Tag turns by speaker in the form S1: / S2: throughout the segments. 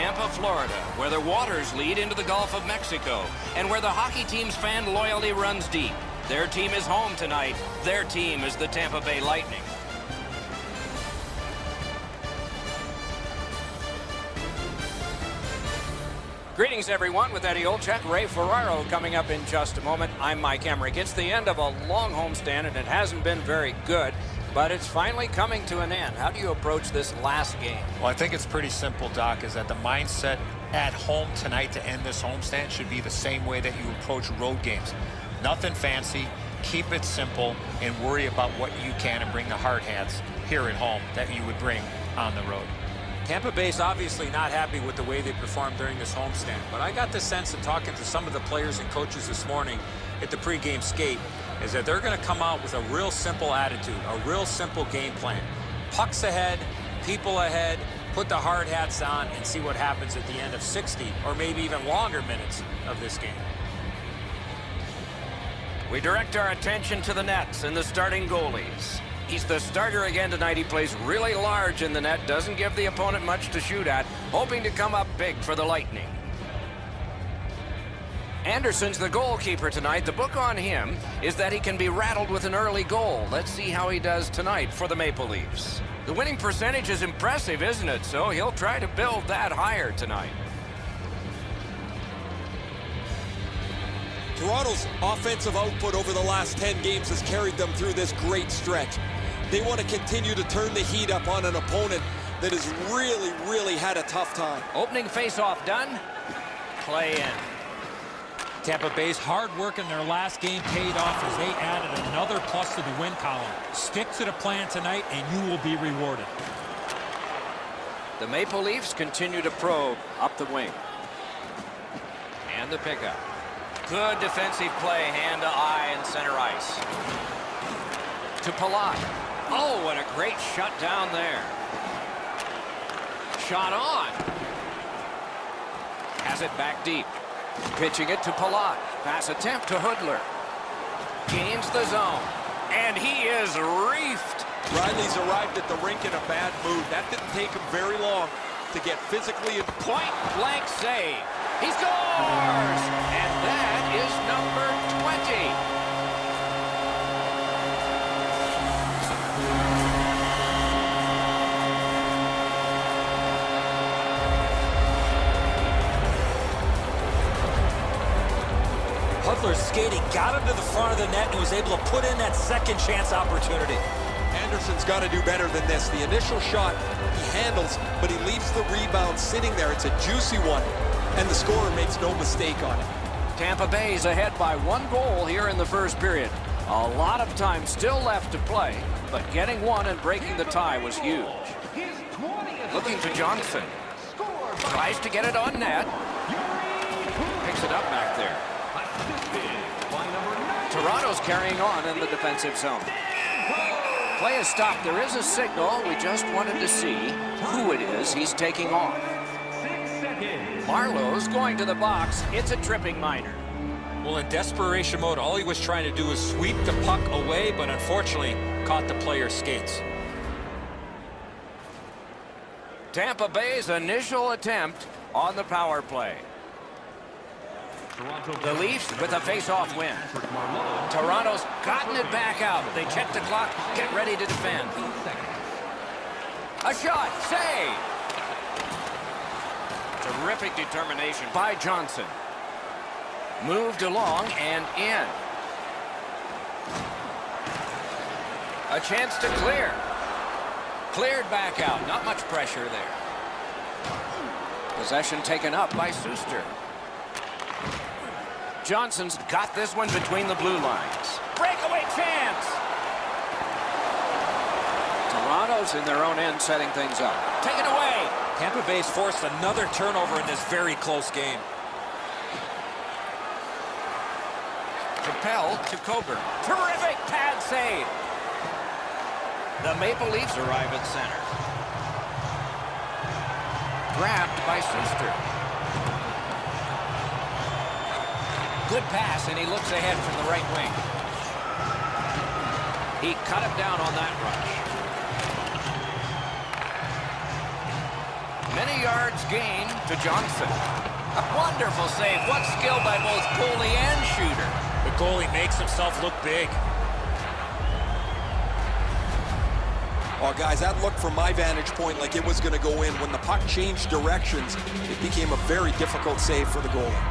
S1: Tampa, Florida, where the waters lead into the Gulf of Mexico, and where the hockey team's fan loyalty runs deep. Their team is home tonight. Their team is the Tampa Bay Lightning. Greetings, everyone, with Eddie Olczyk, Ray Ferraro coming up in just a moment. I'm Mike Emmerich. It's the end of a long homestand, and it hasn't been very good, but it's finally coming to an end. How do you approach this last game?
S2: Well, I think it's pretty simple, Doc, is that the mindset at home tonight to end this homestand should be the same way that you approach road games. Nothing fancy, keep it simple, and worry about what you can and bring the hard hats here at home that you would bring on the road.
S3: Tampa Bay's obviously not happy with the way they performed during this homestand, but I got the sense of talking to some of the players and coaches this morning at the pregame skate is that they're going to come out with a real simple attitude, a real simple game plan. Pucks ahead, people ahead, put the hard hats on, and see what happens at the end of 60 or maybe even longer minutes of this game.
S1: We direct our attention to the nets and the starting goalies. He's the starter again tonight. He plays really large in the net, doesn't give the opponent much to shoot at, hoping to come up big for the Lightning. Anderson's the goalkeeper tonight. The book on him is that he can be rattled with an early goal. Let's see how he does tonight for the Maple Leafs. The winning percentage is impressive, isn't it? So he'll try to build that higher tonight.
S4: Toronto's offensive output over the last 10 games has carried them through this great stretch. They want to continue to turn the heat up on an opponent that has really had a tough time.
S1: Opening face-off done. Play in.
S3: Tampa Bay's hard work in their last game paid off as they added another plus to the win column. Stick to the plan tonight and you will be rewarded.
S1: The Maple Leafs continue to probe up the wing. And the pickup. Good defensive play, hand to eye and center ice. To Palat. Oh, what a great shut down there. Shot on. Has it back deep. Pitching it to Palat. Pass attempt to Hudler. Gains the zone. And he is reefed.
S4: Riley's arrived at the rink in a bad mood. That didn't take him very long to get physically in.
S1: Point blank save. He scores! And that is number 20.
S3: Hudler's skating got him to the front of the net and was able to put in that second chance opportunity.
S4: Anderson's got to do better than this. The initial shot he handles, but he leaves the rebound sitting there. It's a juicy one, and the scorer makes no mistake on it.
S1: Tampa Bay's ahead by 1 goal here in the first period. A lot of time still left to play, but getting one and breaking the tie was huge. Looking to Johnson. Tries to get it on net. Picks it up back there. Toronto's carrying on in the defensive zone. Play is stopped. There is a signal. We just wanted to see who it is he's taking off. Marlowe's going to the box. It's a tripping minor.
S3: Well, in desperation mode, all he was trying to do was sweep the puck away, but unfortunately caught the player's skates.
S1: Tampa Bay's initial attempt on the power play. The Leafs with a face-off win. Toronto's gotten it back out. They check the clock, get ready to defend. A shot, save! Terrific determination by Johnson. Moved along and in. A chance to clear. Cleared back out. Not much pressure there. Possession taken up by Suster. Johnson's got this one between the blue lines. Breakaway chance! Toronto's in their own end setting things up. Taken away!
S3: Tampa Bay's forced another turnover in this very close game.
S1: Propelled to Coburn. Terrific pad save! The Maple Leafs arrive at center. Grabbed by Suster. Good pass, and he looks ahead from the right wing. He cut him down on that rush. Many yards gain to Johnson. A wonderful save. What skill by both goalie and shooter.
S3: The goalie makes himself look big.
S4: Oh, guys, that looked from my vantage point like it was going to go in. When the puck changed directions, it became a very difficult save for the goalie.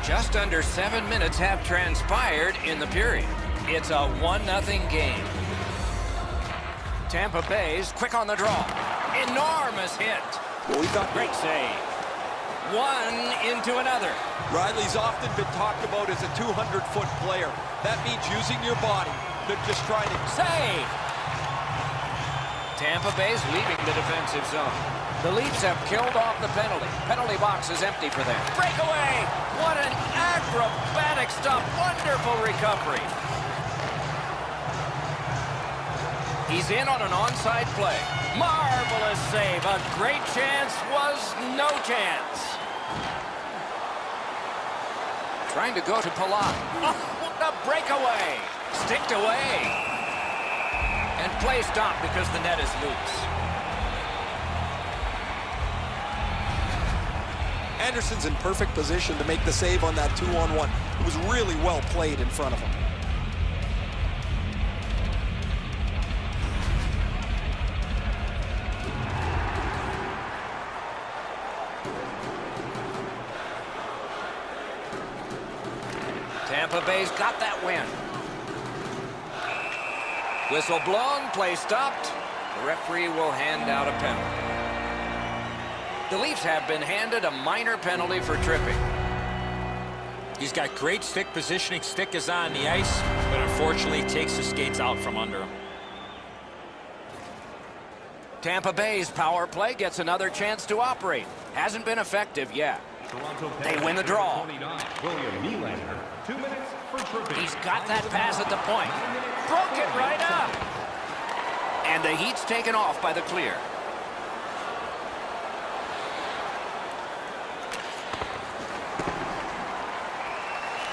S1: Just under 7 minutes have transpired in the period. It's a 1-0 game. Tampa Bay's quick on the draw. Enormous hit.
S4: Well, we got
S1: Great save. One into another.
S4: Riley's often been talked about as a 200-foot player. That means using your body, not just trying to...
S1: Save! Tampa Bay's leaving the defensive zone. The Leafs have killed off the penalty. Penalty box is empty for them. Breakaway! What an acrobatic stop. Wonderful recovery. He's in on an onside play. Marvelous save. A great chance was no chance. Trying to go to Palat. Oh, what a breakaway. Sticked away. And play stopped because the net is loose.
S4: Anderson's in perfect position to make the save on that 2-on-1. It was really well played in front of him.
S1: Tampa Bay's got that win. Whistle blown, play stopped. The referee will hand out a penalty. The Leafs have been handed a minor penalty for tripping.
S3: He's got great stick positioning. Stick is on the ice, but unfortunately takes the skates out from under him.
S1: Tampa Bay's power play gets another chance to operate. Hasn't been effective yet. They win the draw. He's got that pass at the point. Broke it right up. And the Heat's taken off by the clear.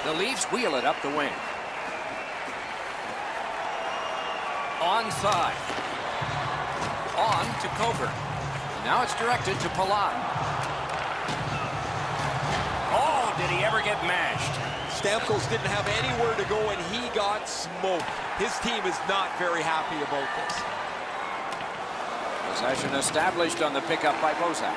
S1: The Leafs wheel it up the wing. Onside. On to Coburn. Now it's directed to Palat. Oh, did he ever get mashed?
S4: Stamkos didn't have anywhere to go, and he got smoked. His team is not very happy about this.
S1: Possession established on the pickup by Bozak.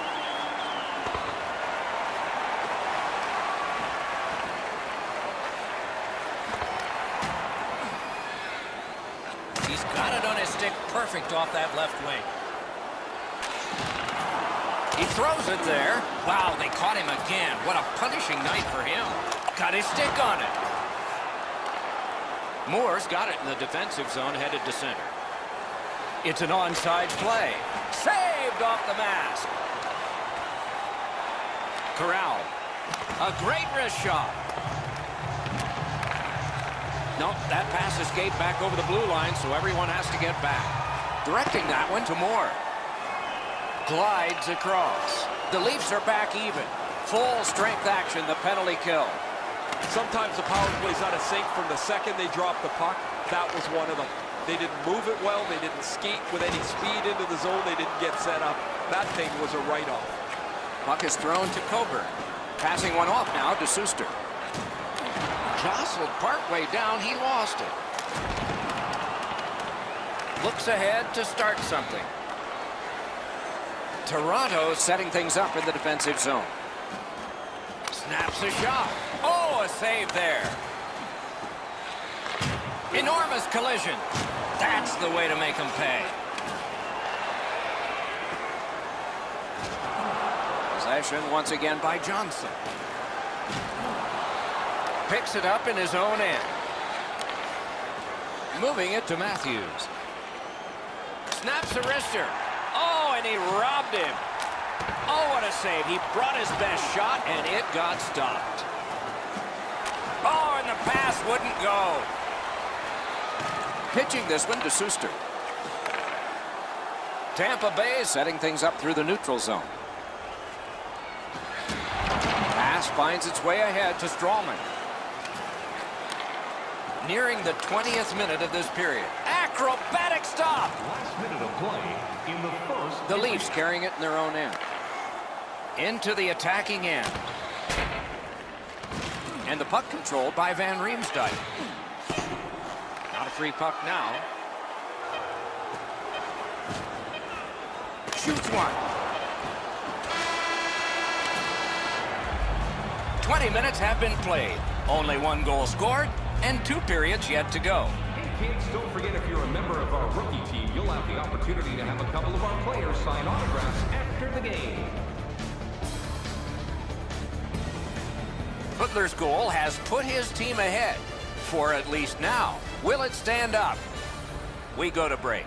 S1: He's got it on his stick perfect off that left wing. He throws it there. Wow, they caught him again. What a punishing night for him. Got his stick on it. Moore's got it in the defensive zone, headed to center. It's an onside play. Saved off the mask. Corral. A great wrist shot. Nope, that pass escaped back over the blue line, so everyone has to get back. Directing that one to Moore. Glides across. The Leafs are back even. Full strength action, the penalty kill.
S4: Sometimes the power play's out of sync from the second they drop the puck. That was one of them. They didn't move it well. They didn't skate with any speed into the zone. They didn't get set up. That thing was a write-off.
S1: Puck is thrown to Coburn. Passing one off now to Suster. Jostled partway down. He lost it. Looks ahead to start something. Toronto setting things up in the defensive zone. Snaps a shot. Oh, a save there. Enormous collision. That's the way to make them pay. Possession once again by Johnson. Picks it up in his own end. Moving it to Matthews. Snaps a wrister. Oh, and he robbed him. Oh, what a save. He brought his best shot, and it got stopped. Oh, and the pass wouldn't go. Pitching this one to Suster. Tampa Bay setting things up through the neutral zone. Pass finds its way ahead to Strawman. Nearing the 20th minute of this period. Acrobatic stop.
S5: Last minute of play in the first.
S1: The Leafs carrying it in their own end. Into the attacking end. And the puck controlled by Van Riemsdyk. Not a free puck now. Shoots one. 20 minutes have been played. Only one goal scored and 2 periods yet to go.
S5: Hey kids, don't forget if you're a member of our rookie team, you'll have the opportunity to have a couple of our players sign autographs after the game.
S1: Hudler's goal has put his team ahead for at least now. Will it stand up? We go to break.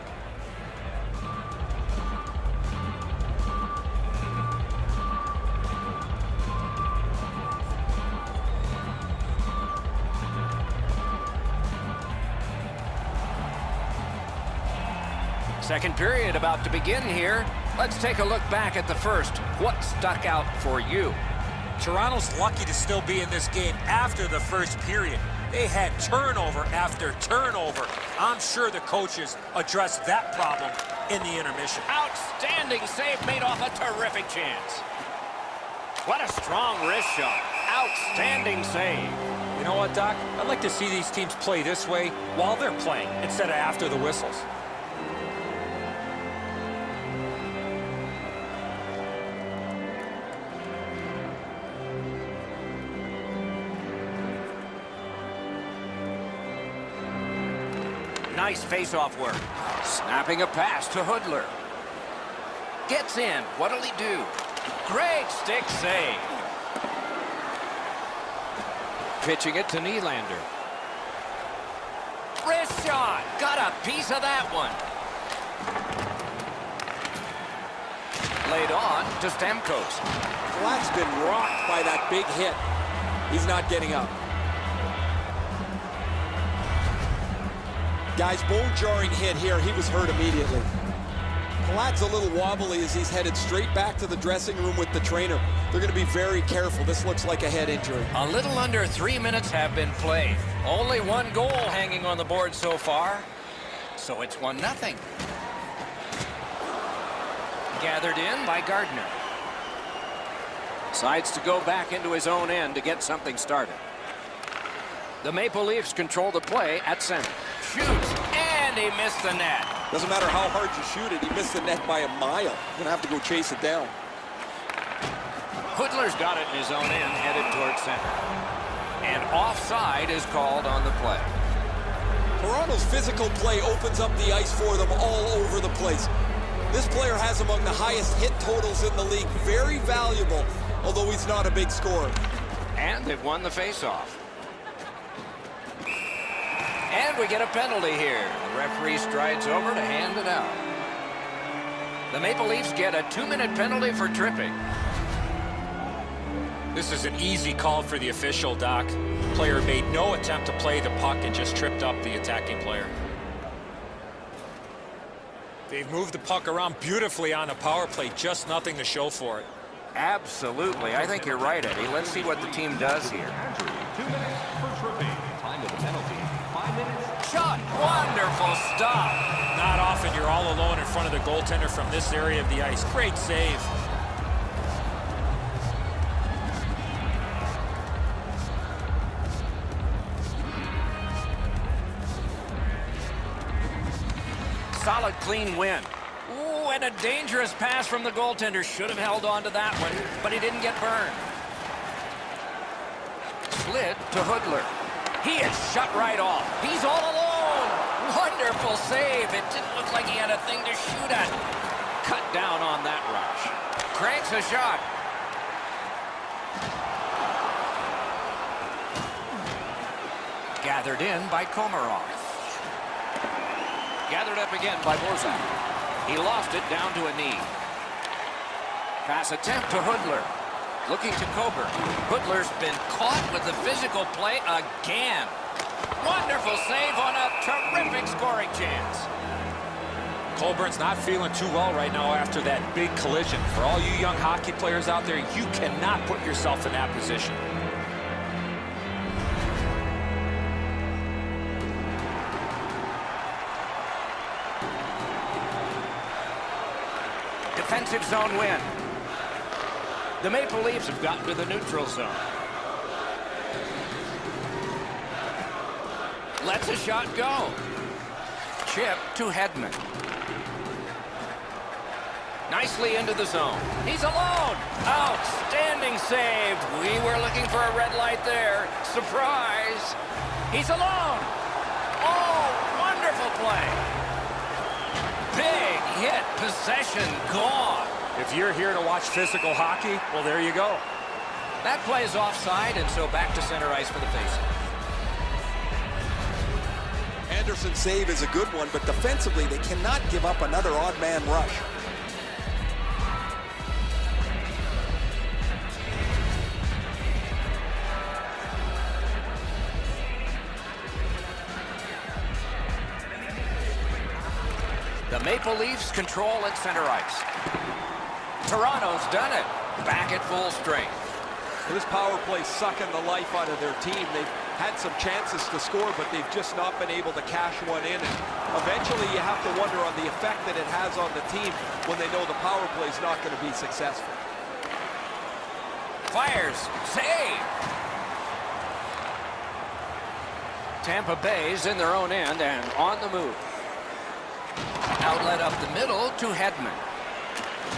S1: Second period about to begin here. Let's take a look back at the first. What stuck out for you?
S3: Toronto's lucky to still be in this game after the first period. They had turnover after turnover. I'm sure the coaches addressed that problem in the intermission.
S1: Outstanding save made off a terrific chance. What a strong wrist shot. Outstanding save.
S3: You know what, Doc? I'd like to see these teams play this way while they're playing instead of after the whistles.
S1: Nice face-off work. Snapping a pass to Hudler. Gets in. What'll he do? Great stick save. Pitching it to Nylander. Wrist shot. Got a piece of that one. Laid on to Stamkos.
S4: Black's been rocked by that big hit. He's not getting up. Guys, bone-jarring hit here. He was hurt immediately. Palat's a little wobbly as he's headed straight back to the dressing room with the trainer. They're going to be very careful. This looks like a head injury.
S1: A little under 3 minutes have been played. Only one goal hanging on the board so far. So it's 1-0. Gathered in by Gardner. Decides to go back into his own end to get something started. The Maple Leafs control the play at center. Shoots, and he missed the net.
S4: Doesn't matter how hard you shoot it, he missed the net by a mile. You're gonna have to go chase it down.
S1: Hudler's got it in his own end, headed towards center. And offside is called on the play.
S4: Toronto's physical play opens up the ice for them all over the place. This player has among the highest hit totals in the league. Very valuable, although he's not a big scorer.
S1: And they've won the faceoff. And we get a penalty here. The referee strides over to hand it out. The Maple Leafs get a 2-minute penalty for tripping.
S3: This is an easy call for the official, Doc. The player made no attempt to play the puck and just tripped up the attacking player. They've moved the puck around beautifully on a power play, just nothing to show for it.
S1: Absolutely. I think you're right, Eddie. Let's see what the team does here.
S5: 2 minutes for tripping. Time of the penalty. 5 minutes.
S1: Shot. Wonderful stop.
S3: Not often you're all alone in front of the goaltender from this area of the ice. Great save.
S1: Solid, clean win. Ooh, and a dangerous pass from the goaltender. Should have held on to that one, but he didn't get burned. Slid to Hudler. He is shut right off. He's all alone. Wonderful save. It didn't look like he had a thing to shoot at. Cut down on that rush. Cranks a shot. Gathered in by Komarov. Gathered up again by Borzak. He lost it down to a knee. Pass attempt to Hudler. Looking to Coburn. Hudler's been caught with the physical play again. Wonderful save on a terrific scoring chance.
S3: Colburn's not feeling too well right now after that big collision. For all you young hockey players out there, you cannot put yourself in that position.
S1: Defensive zone win. The Maple Leafs have gotten to the neutral zone. Lets a shot go. Chip to Hedman. Nicely into the zone. He's alone. Outstanding save. We were looking for a red light there. Surprise. He's alone. Oh, wonderful play. Big hit. Possession gone.
S3: If you're here to watch physical hockey, well, there you go.
S1: That play is offside, and so back to center ice for the faceoff.
S4: Anderson's save is a good one, but defensively, they cannot give up another odd man rush.
S1: The Maple Leafs control at center ice. Toronto's done it. Back at full strength.
S4: This power play sucking the life out of their team. They've had some chances to score, but they've just not been able to cash one in. And eventually you have to wonder on the effect that it has on the team when they know the power play is not going to be successful.
S1: Fires. Save. Tampa Bay's in their own end and on the move. Outlet up the middle to Hedman.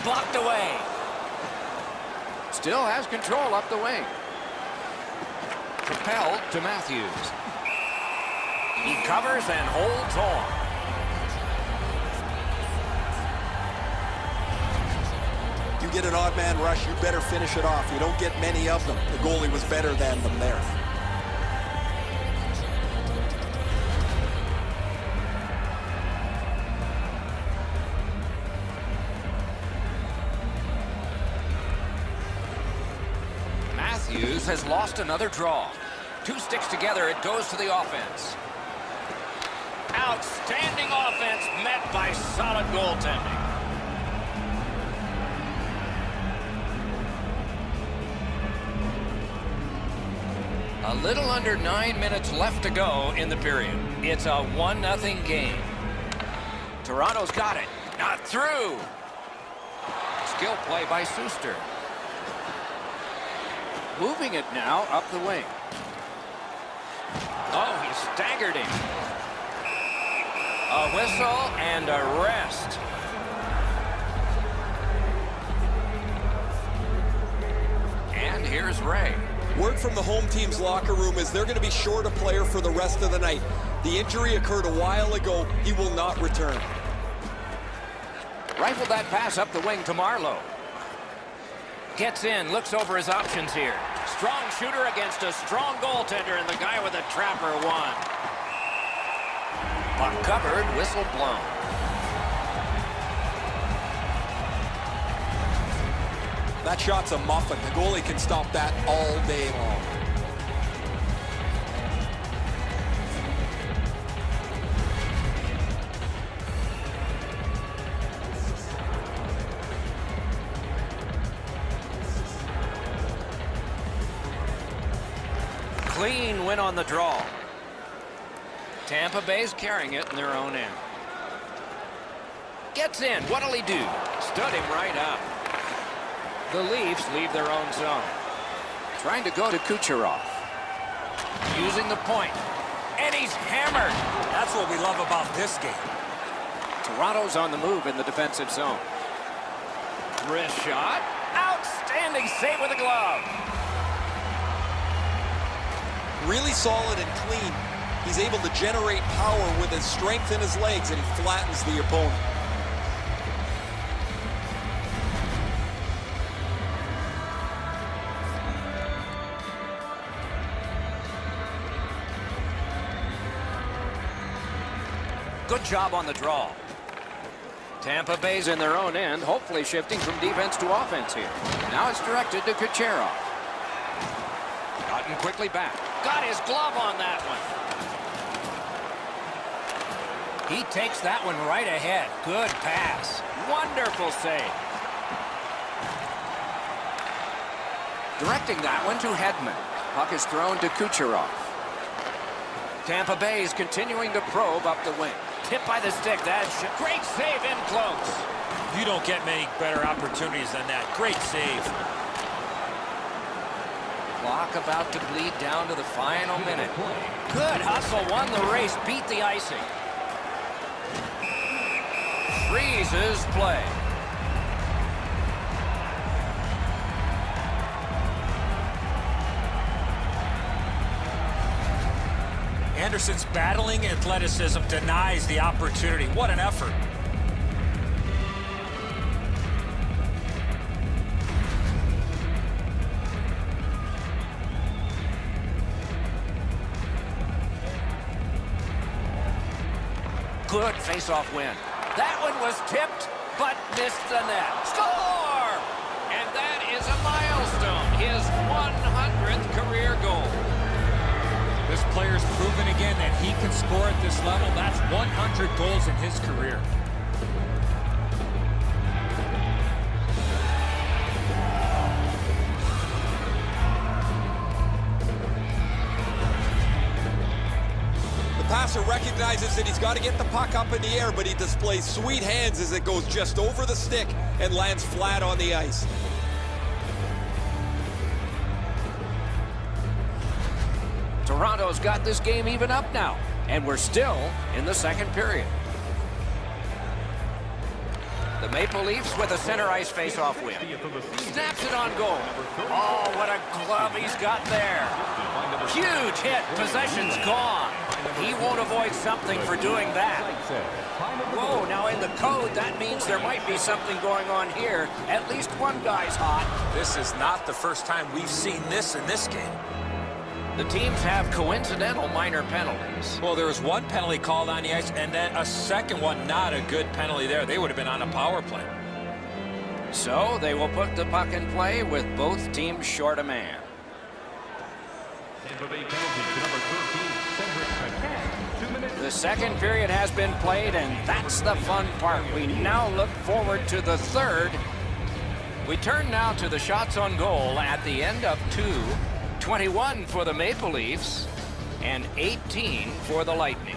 S1: Blocked away. Still has control up the wing. Propelled to Matthews. He covers and holds on.
S4: You get an odd man rush, you better finish it off. You don't get many of them. The goalie was better than them there.
S1: Matthews has lost another draw. Two sticks together, it goes to the offense. Outstanding offense met by solid goaltending. A little under 9 minutes left to go in the period. It's a 1-0 game. Toronto's got it. Not through. Skill play by Suster. Moving it now up the wing. Oh, he staggered him. A whistle and a rest. And here's Ray.
S4: Word from the home team's locker room is they're going to be short a player for the rest of the night. The injury occurred a while ago. He will not return.
S1: Rifled that pass up the wing to Marlowe. Gets in, looks over his options here. Strong shooter against a strong goaltender, and the guy with a trapper won. Puck covered, whistle blown.
S4: That shot's a muffin. The goalie can stop that all day long.
S1: Clean win on the draw. Tampa Bay's carrying it in their own end. Gets in. What'll he do? Stood him right up. The Leafs leave their own zone. Trying to go to Kucherov. Using the point. And he's hammered.
S3: That's what we love about this game.
S1: Toronto's on the move in the defensive zone. Wrist shot. Outstanding save with a glove.
S4: Really solid and clean. He's able to generate power with his strength in his legs, and he flattens the opponent.
S1: Good job on the draw. Tampa Bay's in their own end, hopefully shifting from defense to offense here. Now it's directed to Kucherov. Gotten quickly back. Got his glove on that one. He takes that one right ahead. Good pass. Wonderful save. Directing that one to Hedman. Puck is thrown to Kucherov. Tampa Bay is continuing to probe up the wing. Hit by the stick. That's great save in close.
S3: You don't get many better opportunities than that. Great save.
S1: Clock about to bleed down to the final minute. Good hustle, won the race, beat the icing. Freezes play.
S3: Anderson's battling athleticism denies the opportunity. What an effort.
S1: Good face-off win. That one was tipped, but missed the net. Score! And that is a milestone. His 100th career goal.
S3: This player's proven again that he can score at this level. That's 100 goals in his career.
S4: The passer recognizes that he's got to get the puck up in the air, but he displays sweet hands as it goes just over the stick and lands flat on the ice.
S1: Toronto's got this game even up now, and we're still in the second period. The Maple Leafs with a center ice face-off win. Snaps it on goal. Oh, what a glove he's got there. Huge hit. Possession's gone. He won't avoid something for doing that. Whoa, now in the code, that means there might be something going on here. At least one guy's hot.
S3: This is not the first time we've seen this in this game.
S1: The teams have coincidental minor penalties.
S3: Well, there was one penalty called on the ice, and then a second one, not a good penalty there. They would have been on a power play.
S1: So they will put the puck in play with both teams short a man.
S5: Tampa Bay penalty to number 13, 2 minutes.
S1: The second period has been played, and that's the fun part. We now look forward to the third. We turn now to the shots on goal at the end of 21 for the Maple Leafs and 18 for the Lightning.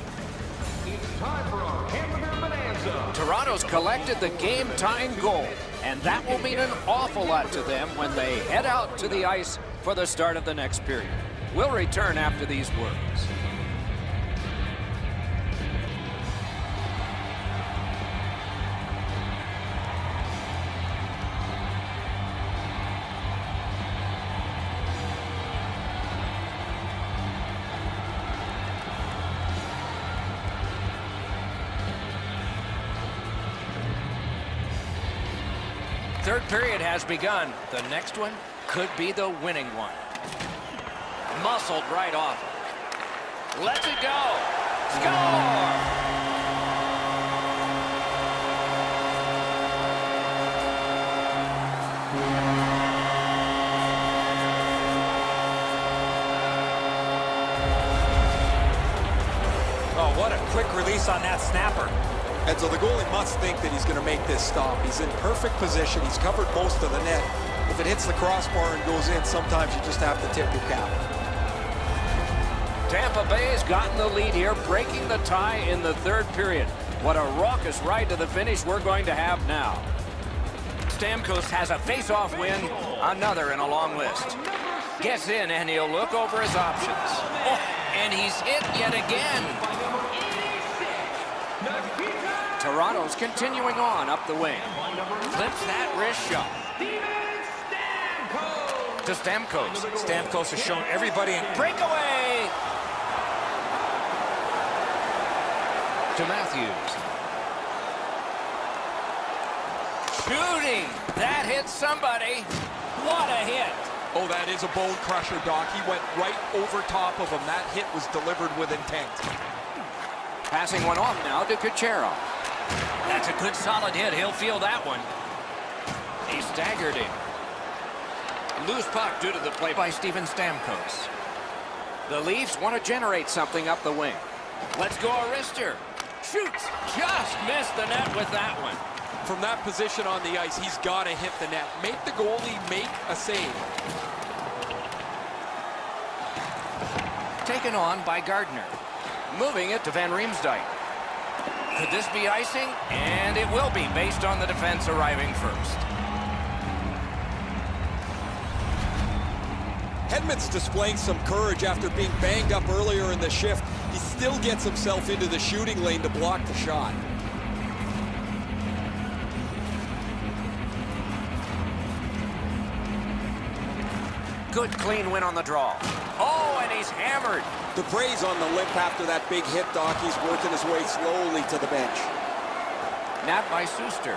S5: It's time for our Hamburger Bonanza.
S1: Toronto's collected the game-tying goal, and that will mean an awful lot to them when they head out to the ice for the start of the next period. We'll return after these words. Third period has begun. The next one could be the winning one. Muscled right off. Lets it go. Score!
S3: Oh, what a quick release on that snapper.
S4: And so the goalie must think that he's going to make this stop. He's in perfect position. He's covered most of the net. If it hits the crossbar and goes in, sometimes you just have to tip your cap.
S1: Tampa Bay has gotten the lead here, breaking the tie in the third period. What a raucous ride to the finish we're going to have now. Stamkos has a face-off win, another in a long list. Gets in, and he'll look over his options. Oh, and he's hit yet again. Toronto's continuing on up the wing. Clips that wrist shot. To Stamkos.
S3: Stamkos has shown everybody in
S1: Breakaway! To Matthews. Shooting! That hit somebody. What a hit!
S4: Oh, that is a bone crusher, Doc. He went right over top of him. That hit was delivered with intent.
S1: Passing one off now to Kucherov. That's a good solid hit. He'll feel that one. He staggered him. Loose puck due to the play by Steven Stamkos. The Leafs want to generate something up the wing. Let's go, Arister. Shoots. Just missed the net with that one.
S4: From that position on the ice, he's got to hit the net. Make the goalie make a save.
S1: Taken on by Gardner. Moving it to Van Riemsdyk. Could this be icing? And it will be, based on the defense arriving first.
S4: Hedman's displaying some courage after being banged up earlier in the shift. He still gets himself into the shooting lane to block the shot.
S1: Good clean win on the draw. Oh, and he's hammered.
S4: The praise on the limp after that big hit, Doc. He's working his way slowly to the bench.
S1: Nap by Suster.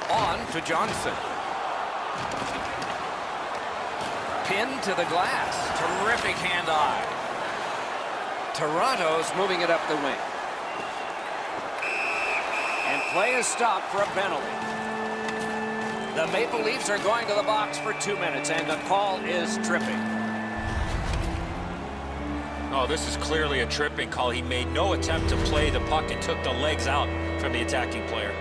S1: On to Johnson. Pinned to the glass. Terrific hand-eye. Toronto's moving it up the wing. And play is stopped for a penalty. The Maple Leafs are going to the box for 2 minutes, and the call is tripping.
S3: Oh, this is clearly a tripping call. He made no attempt to play the puck and took the legs out from the attacking player.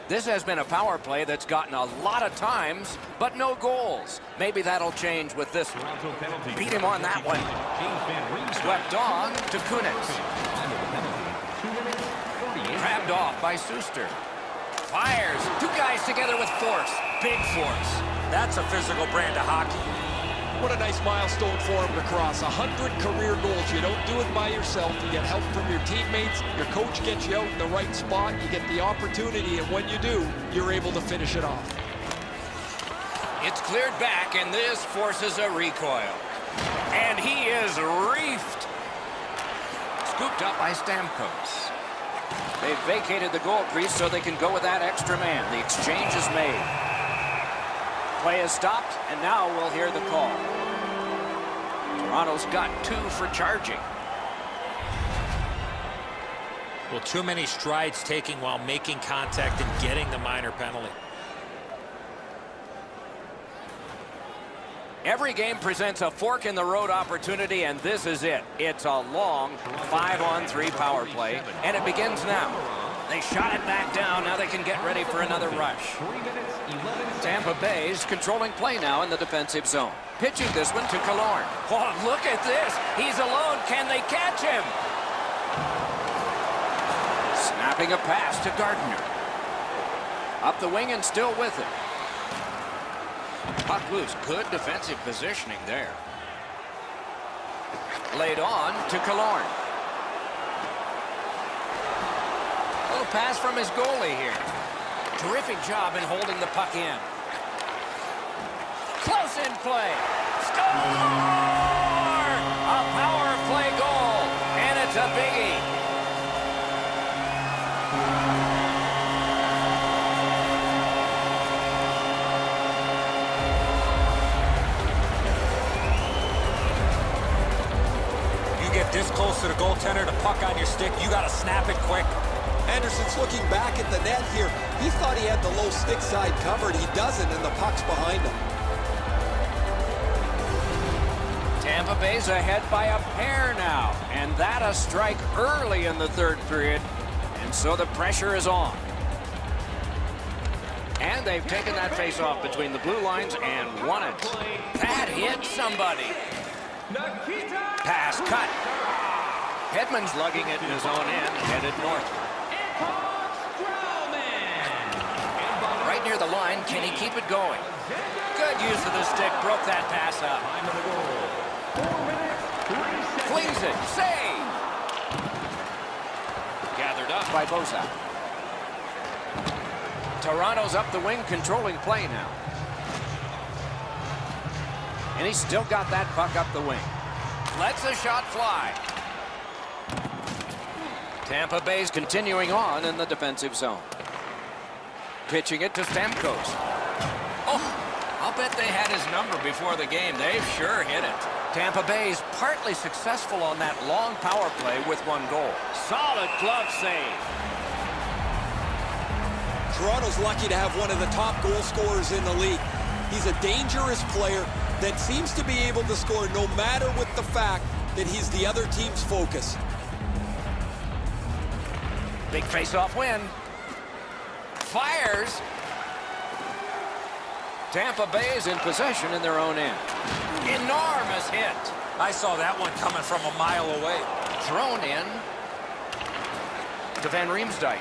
S1: This has been a power play that's gotten a lot of times, but no goals. Maybe that'll change with this one. Beat him on that one. Swept on to Kunitz. Grabbed off by Suster. Fires. 2 guys together with force. Big force.
S3: That's a physical brand of hockey.
S4: What a nice milestone for him to cross. 100 career goals. You don't do it by yourself. You get help from your teammates. Your coach gets you out in the right spot. You get the opportunity, and when you do, you're able to finish it off.
S1: It's cleared back, and this forces a recoil. And he is reefed. Scooped up by Stamkos. They've vacated the goal crease so they can go with that extra man. The exchange is made. Play is stopped, and now we'll hear the call. Toronto's got 2 for charging.
S3: Well, too many strides taking while making contact and getting the minor penalty.
S1: Every game presents a fork-in-the-road opportunity, and this is it. It's a long 5-on-3 power play, and it begins now. They shot it back down. Now they can get ready for another rush. Tampa Bay's controlling play now in the defensive zone. Pitching this one to Killorn. Oh, look at this. He's alone. Can they catch him? Snapping a pass to Gardner. Up the wing and still with it. Puck loose. Good defensive positioning there. Laid on to Killorn. Little pass from his goalie here. Terrific job in holding the puck in. Close in play. Score! A power play goal, and it's a biggie.
S3: You get this close to the goaltender, the puck on your stick, you got to snap it quick.
S4: Anderson's looking back at the net here. He thought he had the low stick side covered. He doesn't, and the puck's behind him.
S1: Tampa Bay's ahead by a pair now, and that a strike early in the 3rd period, and so the pressure is on. And they've taken that face-off between the blue lines and won it. That hit somebody. Pass cut. Hedman's lugging it in his own end, headed north. Right near the line, can he keep it going? Good use of the stick, broke that pass up. Flings it, save! Gathered up by Bozak. Toronto's up the wing, controlling play now. And he's still got that puck up the wing. Lets a shot fly. Tampa Bay's continuing on in the defensive zone. Pitching it to Stamkos. Oh, I'll bet they had his number before the game. They've sure hit it. Tampa Bay's partly successful on that long power play with 1 goal. Solid glove save.
S4: Toronto's lucky to have one of the top goal scorers in the league. He's a dangerous player that seems to be able to score no matter with the fact that he's the other team's focus.
S1: Big face-off win. Fires. Tampa Bay is in possession in their own end. Enormous hit.
S3: I saw that one coming from a mile away.
S1: Thrown in to Van Riemsdyk.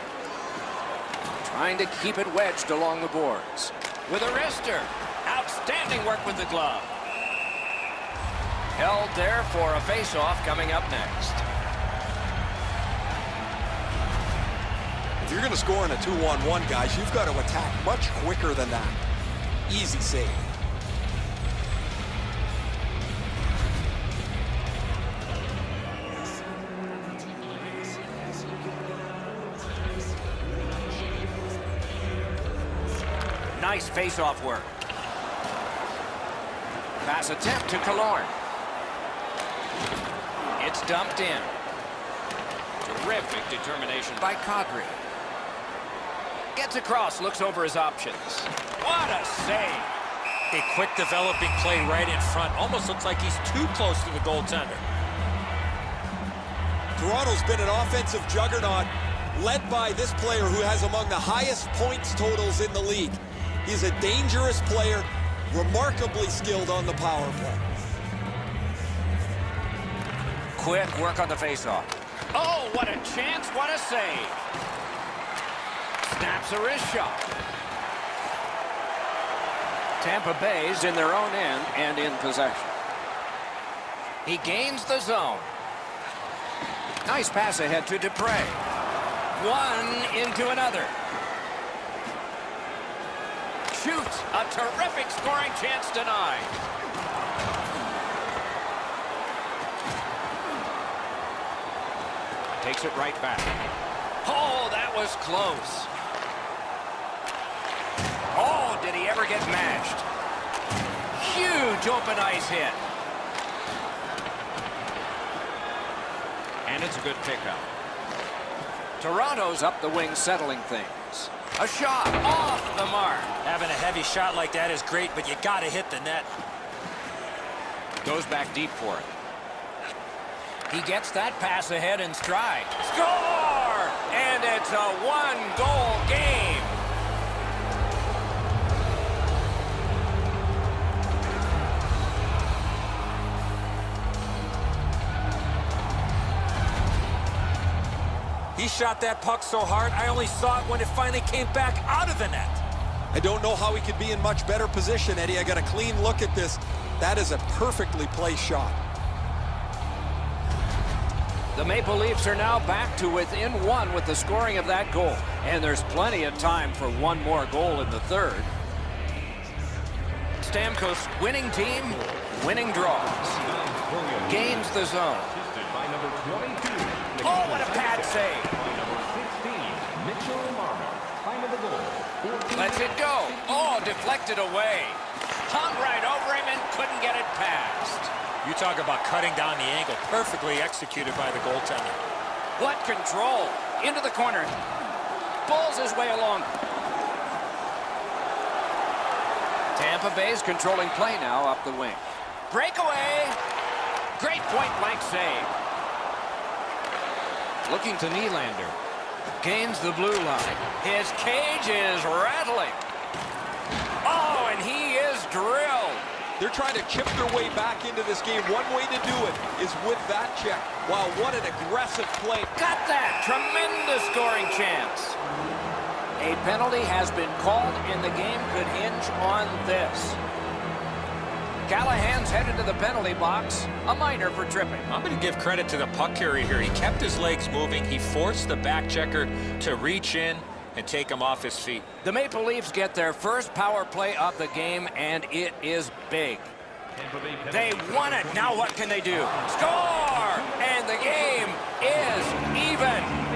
S1: Trying to keep it wedged along the boards. With a wrister. Outstanding work with the glove. Held there for a face-off coming up next.
S4: If you're going to score in a 2-on-1, guys, you've got to attack much quicker than that. Easy save.
S1: Nice face-off work. Pass attempt to Killorn. It's dumped in. Terrific determination by Kadri. Gets across, looks over his options. What a save!
S3: A quick developing play right in front. Almost looks like he's too close to the goaltender.
S4: Toronto's been an offensive juggernaut, led by this player who has among the highest points totals in the league. He's a dangerous player, remarkably skilled on the power play.
S1: Quick work on the faceoff. Oh, what a chance, what a save. Snaps a wrist shot. Tampa Bay's in their own end and in possession. He gains the zone. Nice pass ahead to Dupre. One into another. Shoots. A terrific scoring chance denied. Takes it right back. Oh, that was close. Oh, did he ever get mashed? Huge open ice hit. And it's a good pickup. Toronto's up the wing settling things. A shot off the mark.
S3: Having a heavy shot like that is great, but you got to hit the net.
S1: Goes back deep for it. He gets that pass ahead in stride. Score! And it's a one-goal game.
S3: He shot that puck so hard, I only saw it when it finally came back out of the net.
S4: I don't know how he could be in much better position, Eddie. I got a clean look at this. That is a perfectly placed shot.
S1: The Maple Leafs are now back to within one with the scoring of that goal. And there's plenty of time for one more goal in the third. Stamkos winning team, winning draws. Gains the zone. Oh, what a pad save. Lets it go. Oh, deflected away. Hung right over him and couldn't get it past.
S3: You talk about cutting down the angle. Perfectly executed by the goaltender.
S1: What control. Into the corner. Pulls his way along. Tampa Bay's controlling play now up the wing. Breakaway. Great point-blank save. Looking to Nylander. Gains the blue line. His cage is rattling. Oh, and he is drilled.
S4: They're trying to chip their way back into this game. One way to do it is with that check. Wow, what an aggressive play.
S1: Got that. Tremendous scoring chance. A penalty has been called, and the game could hinge on this. Callahan's headed to the penalty box. A minor for tripping.
S3: I'm going to give credit to the puck carrier here. He kept his legs moving. He forced the back checker to reach in and take him off his feet.
S1: The Maple Leafs get their first power play of the game, and it is big. They won it. Now what can they do? Score! And the game is even.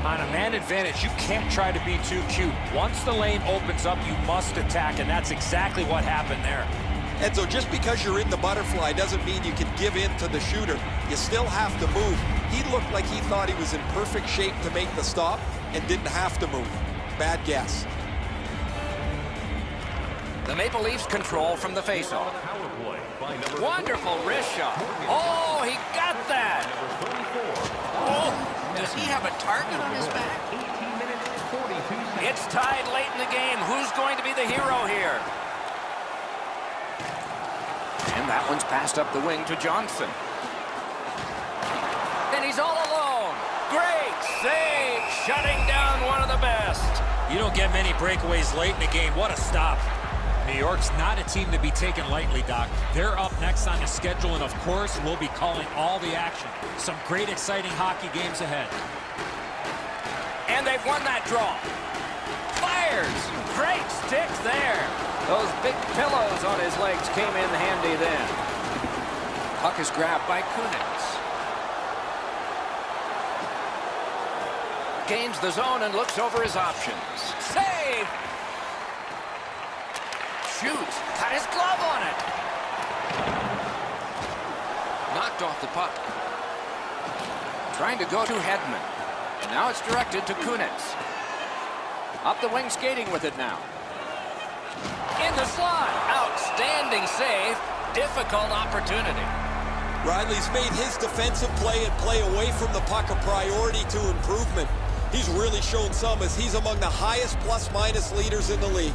S3: On a man advantage, you can't try to be too cute. Once the lane opens up, you must attack, and that's exactly what happened there.
S4: And so just because you're in the butterfly doesn't mean you can give in to the shooter. You still have to move. He looked like he thought he was in perfect shape to make the stop and didn't have to move. Bad guess.
S1: The Maple Leafs control from the faceoff. Wonderful wrist shot. Oh, he got that. Oh. Does he have a target on his back?
S5: 18 minutes, 42 seconds.
S1: It's tied late in the game. Who's going to be the hero here? And that one's passed up the wing to Johnson. And he's all alone. Great save, shutting down one of the best.
S3: You don't get many breakaways late in the game. What a stop. New York's not a team to be taken lightly, Doc. They're up next on the schedule, and of course, we'll be calling all the action. Some great, exciting hockey games ahead.
S1: And they've won that draw. Fires. Great stick there. Those big pillows on his legs came in handy then. Puck is grabbed by Kunitz. Gains the zone and looks over his options. Save! Shoots. Got his glove on it. Knocked off the puck. Trying to go to Hedman. And now it's directed to Kunitz. Up the wing skating with it now. In the slot. Outstanding save. Difficult opportunity.
S4: Riley's made his defensive play and play away from the puck a priority to improvement. He's really shown some as he's among the highest plus-minus leaders in the league.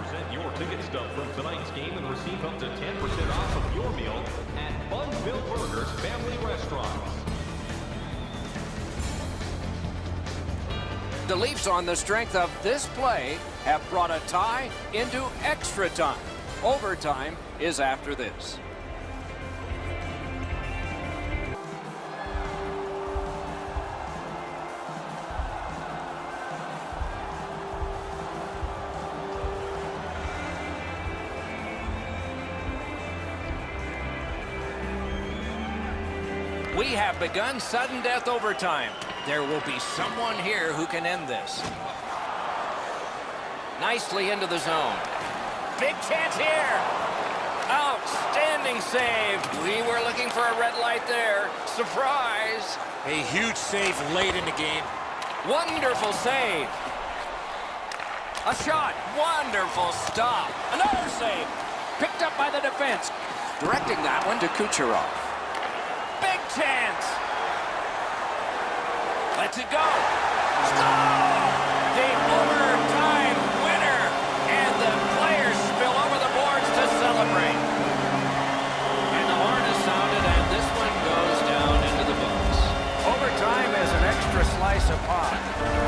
S5: Present your ticket stub from tonight's game and receive up to 10% off of your meal at Bunsville Burgers Family Restaurants.
S1: The Leafs, on the strength of this play, have brought a tie into extra time. Overtime is after this. We have begun sudden death overtime. There will be someone here who can end this. Nicely into the zone. Big chance here. Outstanding save. We were looking for a red light there. Surprise.
S3: A huge save late in the game.
S1: Wonderful save. A shot. Wonderful stop. Another save. Picked up by the defense. Directing that one to Kucherov. Big chance. Lets it go. Score! The overtime winner. And the players spill over the boards to celebrate. And the horn is sounded, and this one goes down into the books. Overtime is an extra slice of pie.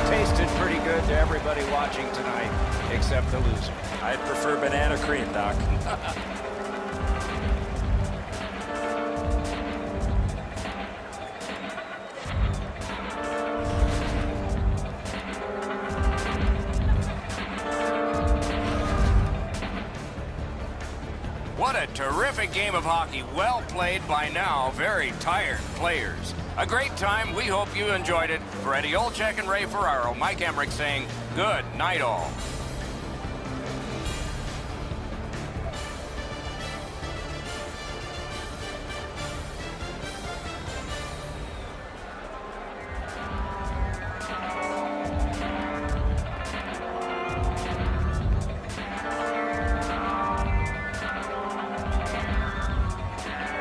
S1: Tasted pretty good to everybody watching tonight, except the loser.
S3: I'd prefer banana cream, Doc.
S1: What a terrific game of hockey. Well played by now. Very tired players. A great time. We hope you enjoyed it. For Eddie Olczyk and Ray Ferraro, Mike Emmerich saying good night all.